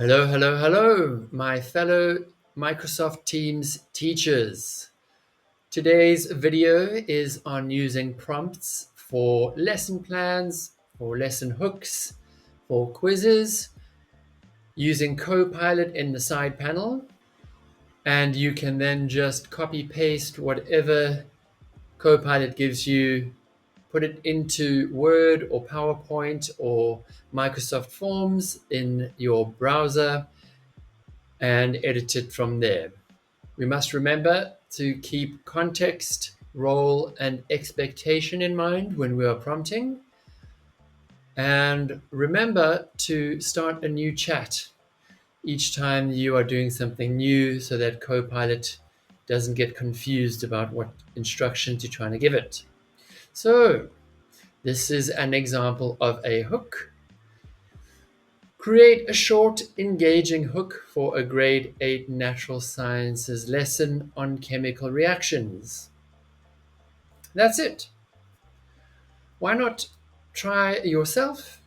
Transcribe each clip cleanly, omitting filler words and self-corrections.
Hello, hello, hello, my fellow Microsoft Teams teachers. Today's video is on using prompts for lesson plans, for lesson hooks, for quizzes, using Copilot in the side panel, and you can then just copy paste whatever Copilot gives you, put it into Word or PowerPoint or Microsoft Forms in your browser and edit it from there. We must remember to keep context, role, and expectation in mind when we are prompting. And remember to start a new chat each time you are doing something new so that Copilot doesn't get confused about what instructions you're trying to give it. So, this is an example of a hook. Create a short, engaging hook for a grade 8 natural sciences lesson on chemical reactions. That's it. Why not try yourself?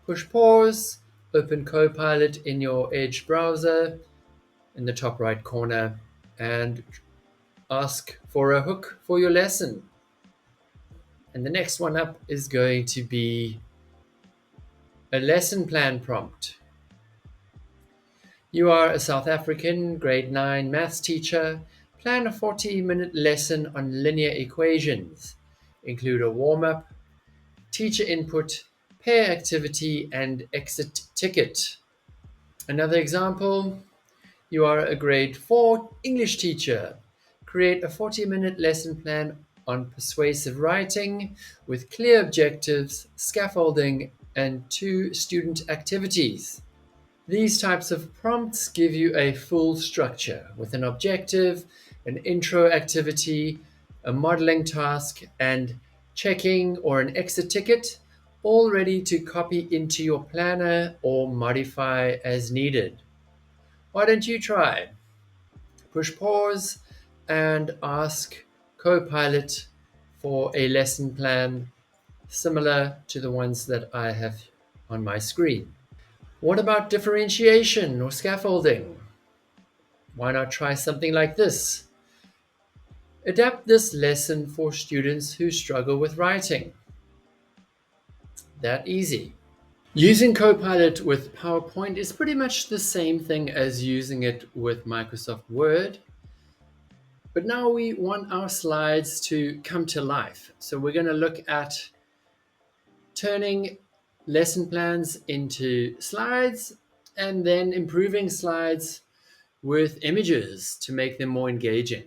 Push pause, open Copilot in your Edge browser in the top right corner, and ask for a hook for your lesson. And the next one up is going to be a lesson plan prompt. You are a South African grade 9 maths teacher. Plan a 40-minute lesson on linear equations. Include a warm-up, teacher input, pair activity, and exit ticket. Another example, you are a grade 4 English teacher. Create a 40-minute lesson plan on persuasive writing with clear objectives, scaffolding, and 2 student activities. These types of prompts give you a full structure with an objective, an intro activity, a modeling task, and checking or an exit ticket, all ready to copy into your planner or modify as needed. Why don't you try? Push pause and ask Copilot for a lesson plan similar to the ones that I have on my screen. What about differentiation or scaffolding? Why not try something like this? Adapt this lesson for students who struggle with writing. That easy. Using Copilot with PowerPoint is pretty much the same thing as using it with Microsoft Word. But now we want our slides to come to life. So we're going to look at turning lesson plans into slides and then improving slides with images to make them more engaging.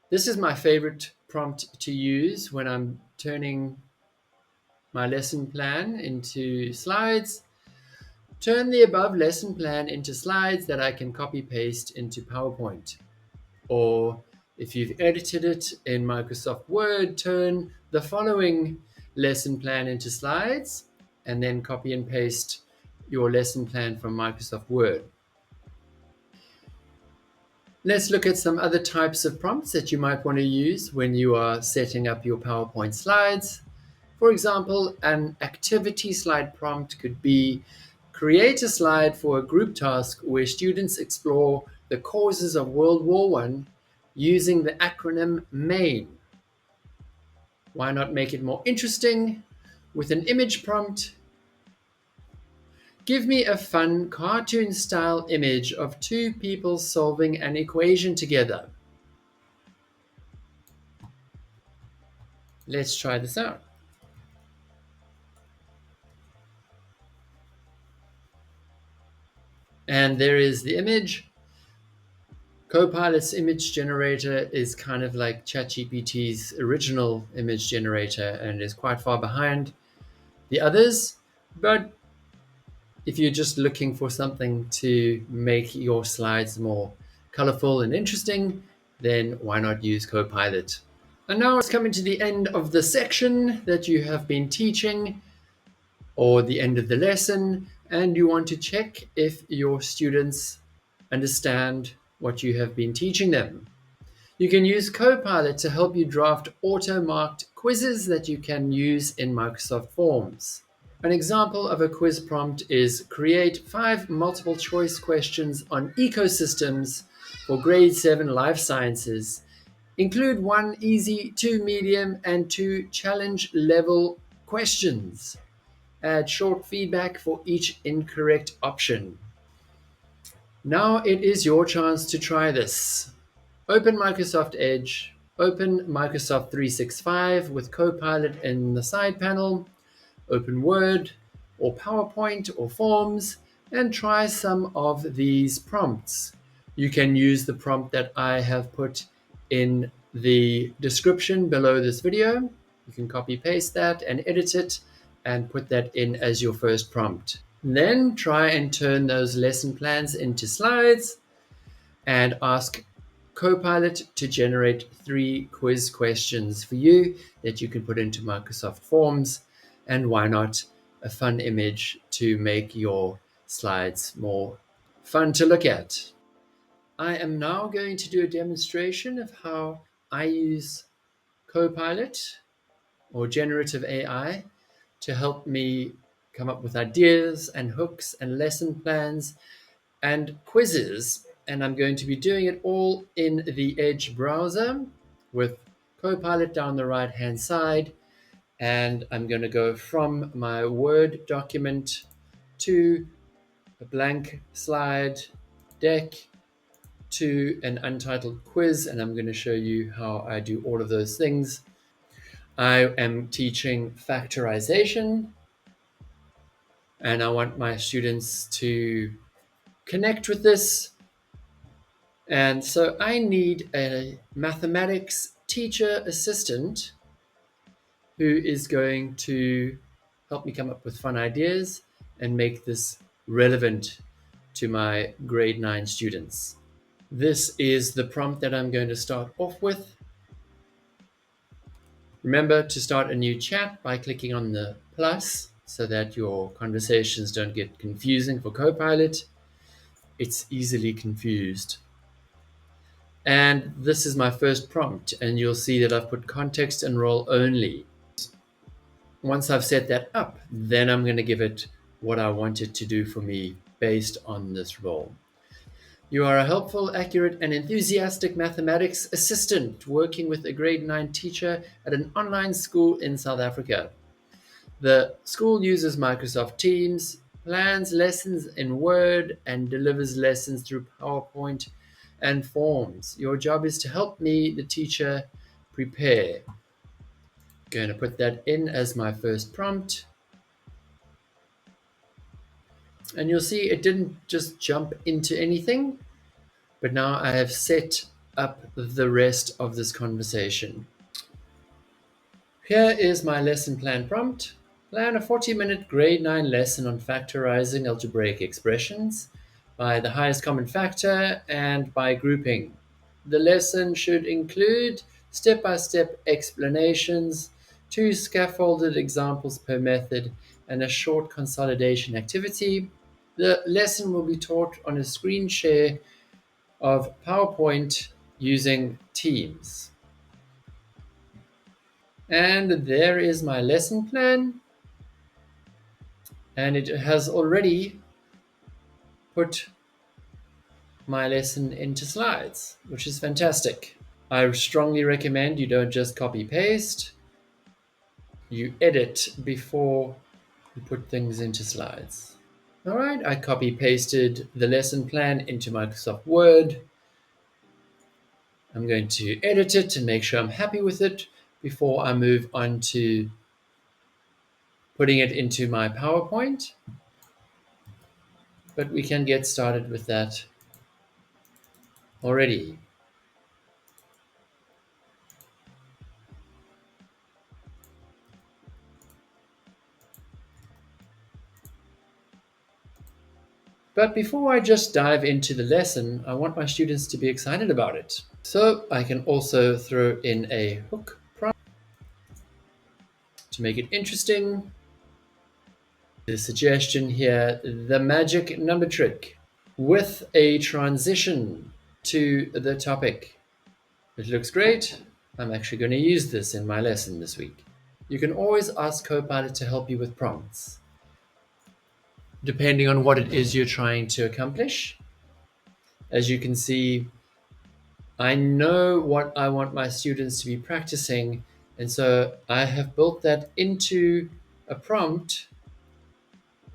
This is my favorite prompt to use when I'm turning my lesson plan into slides. Turn the above lesson plan into slides that I can copy paste into PowerPoint. Or if you've edited it in Microsoft Word, turn the following lesson plan into slides and then copy and paste your lesson plan from Microsoft Word. Let's look at some other types of prompts that you might want to use when you are setting up your PowerPoint slides. For example, an activity slide prompt could be create a slide for a group task where students explore the causes of World War I using the acronym MAIN. Why not make it more interesting with an image prompt? Give me a fun cartoon-style image of 2 people solving an equation together. Let's try this out. And there is the image. Copilot's image generator is kind of like ChatGPT's original image generator and is quite far behind the others. But if you're just looking for something to make your slides more colorful and interesting, then why not use Copilot? And now it's coming to the end of the section that you have been teaching or the end of the lesson, and you want to check if your students understand what you have been teaching them. You can use Copilot to help you draft auto-marked quizzes that you can use in Microsoft Forms. An example of a quiz prompt is create 5 multiple choice questions on ecosystems for grade 7 life sciences. Include 1 easy, 2 medium, and 2 challenge level questions. Add short feedback for each incorrect option. Now it is your chance to try this. Open Microsoft Edge, open Microsoft 365 with Copilot in the side panel, open Word or PowerPoint or Forms, and try some of these prompts. You can use the prompt that I have put in the description below this video. You can copy paste that and edit it and put that in as your first prompt. Then try and turn those lesson plans into slides and ask Copilot to generate 3 quiz questions for you that you can put into Microsoft Forms, and why not a fun image to make your slides more fun to look at. I am now going to do a demonstration of how I use Copilot or generative AI to help me come up with ideas and hooks and lesson plans and quizzes. And I'm going to be doing it all in the Edge browser with Copilot down the right hand side. And I'm going to go from my Word document to a blank slide deck to an untitled quiz. And I'm going to show you how I do all of those things. I am teaching factorization, and I want my students to connect with this. And so I need a mathematics teacher assistant who is going to help me come up with fun ideas and make this relevant to my grade 9 students. This is the prompt that I'm going to start off with. Remember to start a new chat by clicking on the plus so that your conversations don't get confusing for Copilot. It's easily confused. And this is my first prompt, and you'll see that I've put context and role only. Once I've set that up, then I'm going to give it what I want it to do for me based on this role. You are a helpful, accurate, and enthusiastic mathematics assistant working with a grade 9 teacher at an online school in South Africa. The school uses Microsoft Teams, plans lessons in Word, and delivers lessons through PowerPoint and Forms. Your job is to help me, the teacher, prepare. Going to put that in as my first prompt. And you'll see it didn't just jump into anything, but now I have set up the rest of this conversation. Here is my lesson plan prompt. Plan a 40-minute grade 9 lesson on factorizing algebraic expressions by the highest common factor and by grouping. The lesson should include step-by-step explanations, 2 scaffolded examples per method, and a short consolidation activity. The lesson will be taught on a screen share of PowerPoint using Teams. And there is my lesson plan. And it has already put my lesson into slides, which is fantastic. I strongly recommend you don't just copy paste, you edit before you put things into slides. All right, I copy pasted the lesson plan into Microsoft Word. I'm going to edit it and make sure I'm happy with it before I move on to putting it into my PowerPoint. But we can get started with that already. But before I just dive into the lesson, I want my students to be excited about it. So I can also throw in a hook prompt to make it interesting. The suggestion here, the magic number trick with a transition to the topic. It looks great. I'm actually going to use this in my lesson this week. You can always ask Copilot to help you with prompts. depending on what it is you're trying to accomplish. As you can see, I know what I want my students to be practicing, and so I have built that into a prompt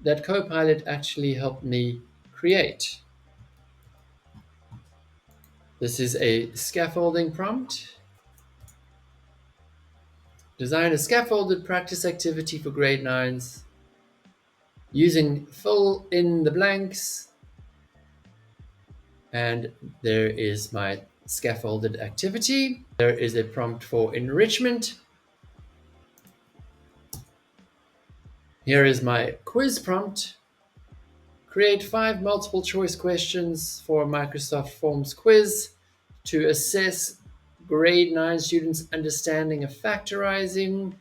that Copilot actually helped me create. This is a scaffolding prompt. Design a scaffolded practice activity for grade 9s using fill in the blanks. And there is my scaffolded activity. There is a prompt for enrichment. Here is my quiz prompt. Create 5 multiple choice questions for a Microsoft Forms quiz to assess grade 9 students' understanding of factorizing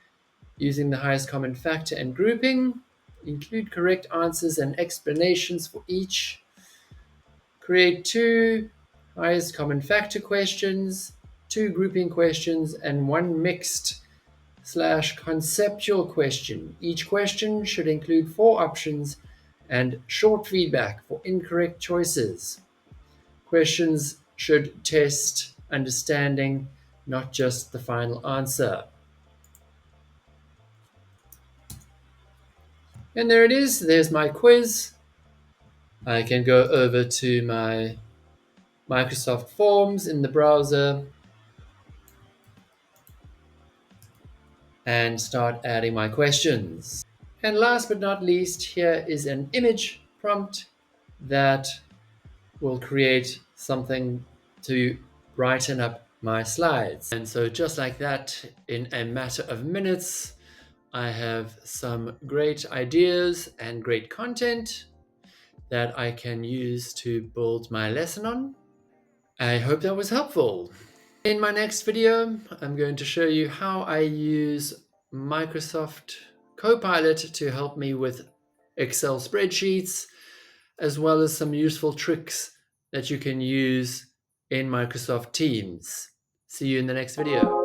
using the highest common factor and grouping. Include correct answers and explanations for each. Create 2 highest common factor questions, 2 grouping questions, and 1 mixed/conceptual question. Each question should include 4 options and short feedback for incorrect choices. Questions should test understanding, not just the final answer. And there it is. There's my quiz. I can go over to my Microsoft Forms in the browser and start adding my questions. And last but not least, here is an image prompt that will create something to brighten up my slides. And so just like that, in a matter of minutes, I have some great ideas and great content that I can use to build my lesson on. I hope that was helpful. In my next video, I'm going to show you how I use Microsoft Copilot to help me with Excel spreadsheets, as well as some useful tricks that you can use in Microsoft Teams. See you in the next video.